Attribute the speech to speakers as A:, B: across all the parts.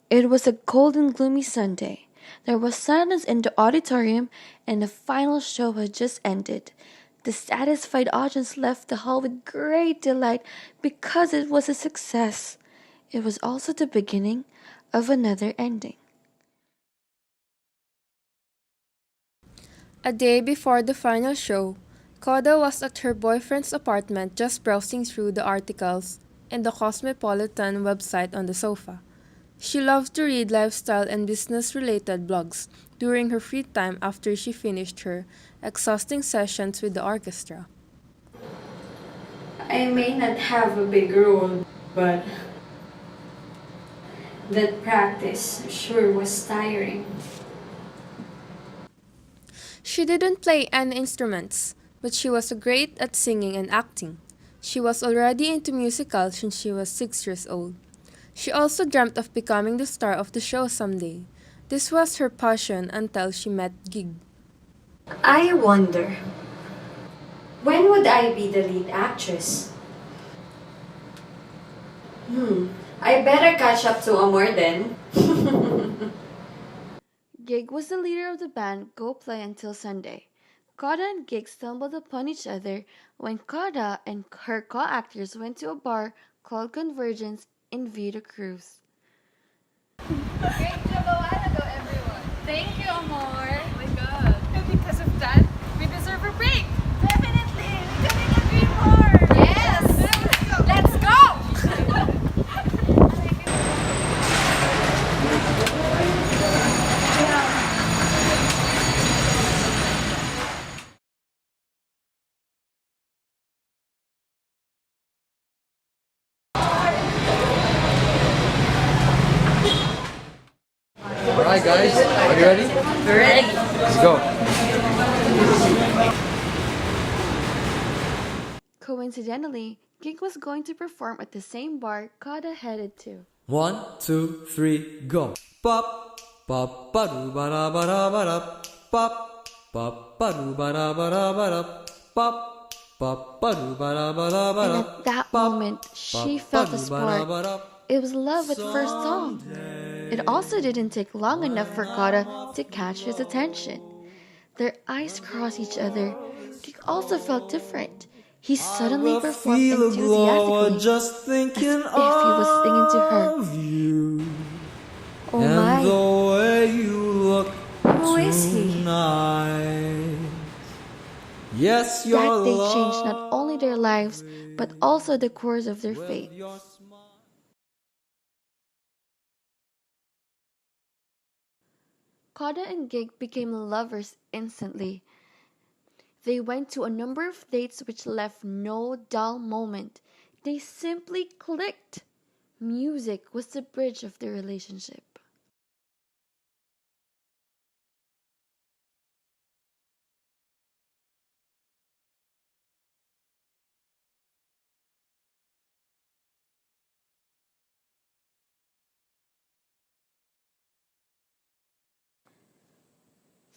A: It was a cold and gloomy Sunday. There was silence in the auditorium, and the final show had just ended. The satisfied audience left the hall with great delight because it was a success. It was also the beginning of another ending.
B: A day before the final show, Koda was at her boyfriend's apartment just browsing through the articles in the Cosmopolitan website on the sofa. She loves to read lifestyle and business related blogs during her free time after she finished her exhausting sessions with the orchestra.
C: I may not have a big role, but that practice sure was tiring.
B: She didn't play any instruments, but she was great at singing and acting. She was already into musicals since she was 6 years old. She also dreamt of becoming the star of the show someday. This was her passion until she met Gig.
C: I wonder, when would I be the lead actress? I better catch up to Amor then.
A: Gig was the leader of the band Go Play until Sunday. Koda and Gig stumbled upon each other when Koda and her co-actors went to a bar called Convergence in Vita Cruz.
D: Great job a while ago, everyone. Thank you, Amor. Oh my God. And because of that, we deserve a break. Definitely. We couldn't agree more. Yes. Let's go.
E: Alright guys, are you ready?
C: We're ready.
E: Let's go.
A: Coincidentally, Gig was going to perform at the same bar Koda headed to.
E: 1, 2, 3, go. Pop, pop, ba doo ba da ba da ba da. Pop, pop, ba doo ba da ba da ba da. Pop, pop, ba doo ba da ba da ba
A: And
E: da.
A: at that
E: Pop,
A: moment, she
E: pop,
A: felt a
E: ba-doo, ba-da,
A: spark.
E: ba-da.
A: It was love at first song. It also didn't take long enough for Koda to catch his attention. Their eyes crossed each other. Gig also felt different. He suddenly performed enthusiastically,
E: Just
A: as
E: thinking
A: if he was singing to her.
E: of you
A: Oh
E: and
A: my,
E: the way you look
C: Who is he?
E: tonight. Yes, your
A: that day
E: love
A: changed not only their lives, but also the course of their
E: with
A: fate.
E: your smile.
A: Koda and Gig became lovers instantly. They went to a number of dates which left no dull moment. They simply clicked. Music was the bridge of their relationship.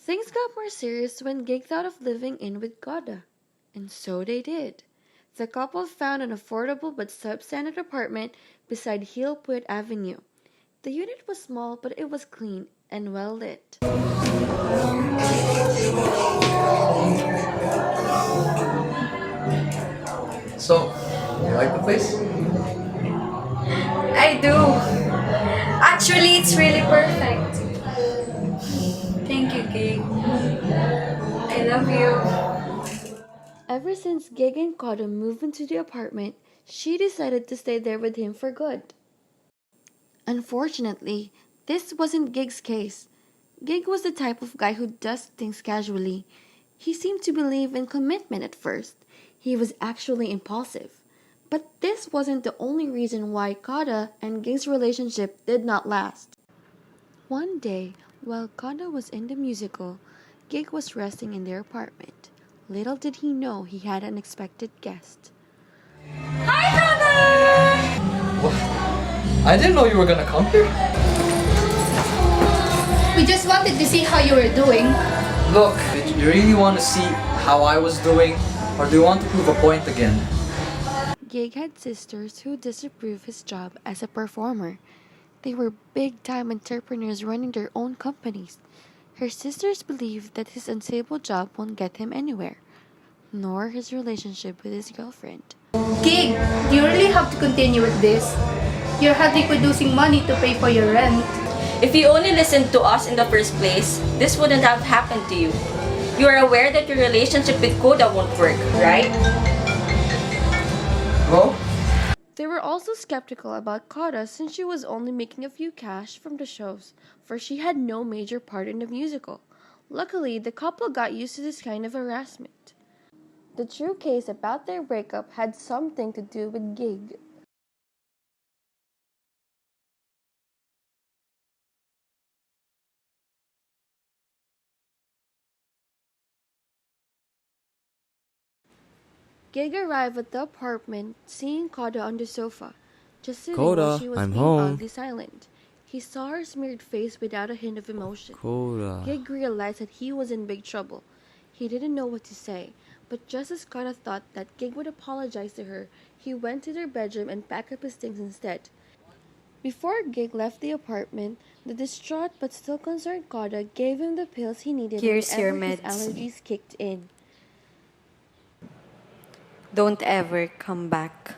A: Things got more serious when Gig thought of living in with Koda. And so they did. The couple found an affordable but substandard apartment beside Hillput Avenue. The unit was small, but it was clean and well lit.
E: So, you like the place?
C: I do. Actually, it's really perfect. Thank you, Kate. I love you.
A: Ever since Gig and Koda moved into the apartment, she decided to stay there with him for good. Unfortunately, this wasn't Gig's case. Gig was the type of guy who does things casually. He seemed to believe in commitment at first. He was actually impulsive. But this wasn't the only reason why Koda and Gig's relationship did not last. One day, while Koda was in the musical, Gig was resting in their apartment. Little did he know he had an unexpected guest.
E: What? I didn't know you were gonna come here.
D: We just wanted to see how you were doing.
E: Look, did you really want to see how I was doing, or do you want to prove a point again?
A: Gig had sisters who disapproved his job as a performer. They were big-time entrepreneurs running their own companies. Her sisters believed that his unstable job won't get him anywhere, nor his relationship with his girlfriend.
F: Gig, do you really have to continue with this? You're hardly producing money to pay for your rent.
G: If you only listened to us in the first place, this wouldn't have happened to you. You are aware that your relationship with Koda won't work, right?
E: Go.
A: They were also skeptical about Koda since she was only making a few cash from the shows, for she had no major part in the musical. Luckily, the couple got used to this kind of harassment. The true case about their breakup had something to do with Gig. Gig arrived at the apartment, seeing Koda on the sofa, just sitting while
E: Koda,
A: she was
E: I'm
A: being
E: home.
A: oddly silent. He saw her smeared face without a hint of emotion.
E: Koda.
A: Gig realized that he was in big trouble. He didn't know what to say, but just as Koda thought that Gig would apologize to her, he went to their bedroom and packed up his things instead. Before Gig left the apartment, the distraught but still concerned Koda gave him the pills he needed
C: Here's your
A: whenever his
C: meds.
A: allergies kicked in.
C: Don't ever come back.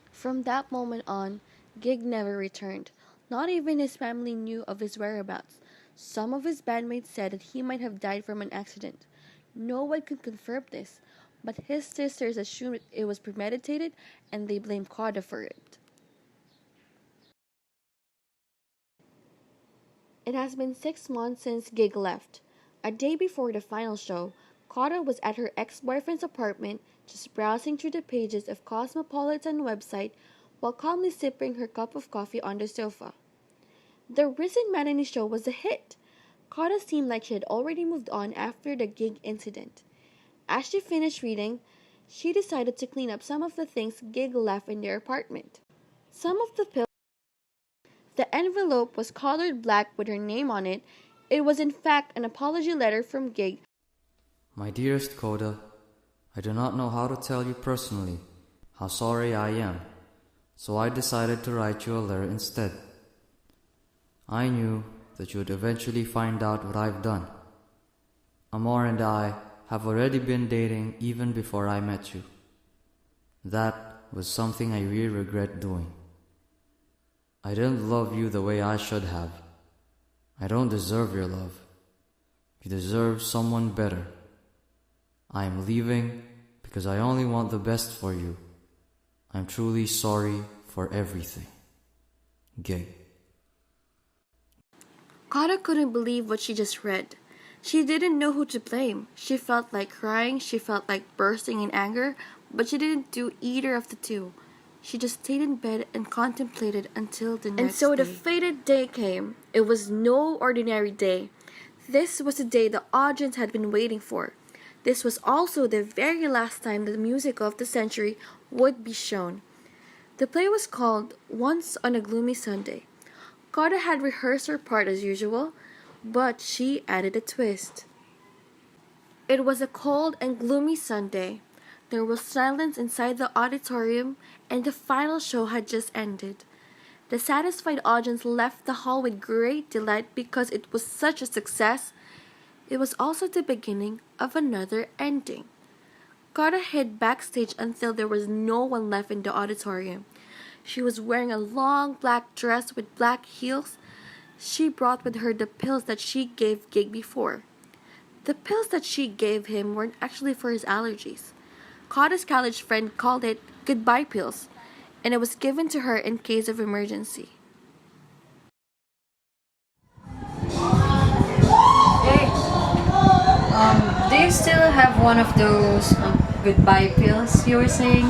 A: From that moment on, Gig never returned. Not even his family knew of his whereabouts. Some of his bandmates said that he might have died from an accident. No one could confirm this, but his sisters assumed it was premeditated and they blamed Koda for it. It has been 6 months since Gig left. A day before the final show, Koda was at her ex-boyfriend's apartment just browsing through the pages of Cosmopolitan website while calmly sipping her cup of coffee on the sofa. The recent matinee show was a hit. Koda seemed like she had already moved on after the Gig incident. As she finished reading, she decided to clean up some of the things Gig left in their apartment. Some of the pills. The envelope was colored black with her name on it. It was in fact an apology letter from Gig.
E: My dearest Koda, I do not know how to tell you personally how sorry I am, so I decided to write you a letter instead. I knew that you would eventually find out what I've done. Amor and I have already been dating even before I met you. That was something I really regret doing. I didn't love you the way I should have. I don't deserve your love. You deserve someone better. I am leaving because I only want the best for you. I'm truly sorry for everything. Gig.
A: Koda couldn't believe what she just read. She didn't know who to blame. She felt like crying, she felt like bursting in anger, but she didn't do either of the two. She just stayed in bed and contemplated until the next day. And so the fated day came. It was no ordinary day. This was the day the audience had been waiting for. This was also the very last time the musical of the century would be shown. The play was called Once on a Gloomy Sunday. Koda had rehearsed her part as usual, but she added a twist. It was a cold and gloomy Sunday. There was silence inside the auditorium, and the final show had just ended. The satisfied audience left the hall with great delight because it was such a success. It was also the beginning of another ending. Koda hid backstage until there was no one left in the auditorium. She was wearing a long black dress with black heels. She brought with her the pills that she gave Gig before. The pills that she gave him weren't actually for his allergies. Koda's college friend called it goodbye pills, and it was given to her in case of emergency.
C: Hey, do you still have one of those goodbye pills you were saying?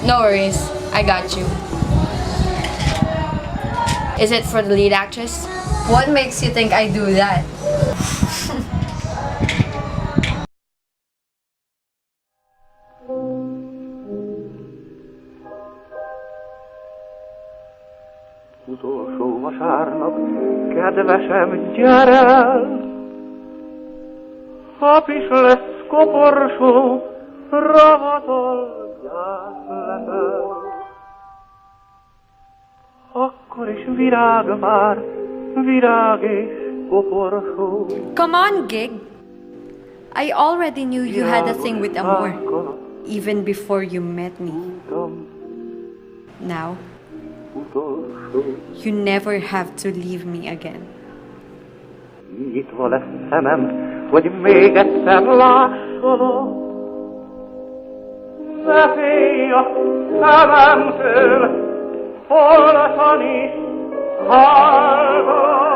D: No worries, I got you. Is it for the lead actress?
C: What makes you think I do that?
H: Utolsó vasárnap, kedvesem, gyere! Hap is lesz koporsó, ravatal gyász lesz. Akkor is virág már, virág és koporsó.
C: Come on, Gig. I already knew you had a thing with Amor, even before you met me. Now, you never have to leave me again.
H: Nyitva lesz szemem, hogy még egyszer lássalak. Ne félj a szememtől, holtan is hallgass.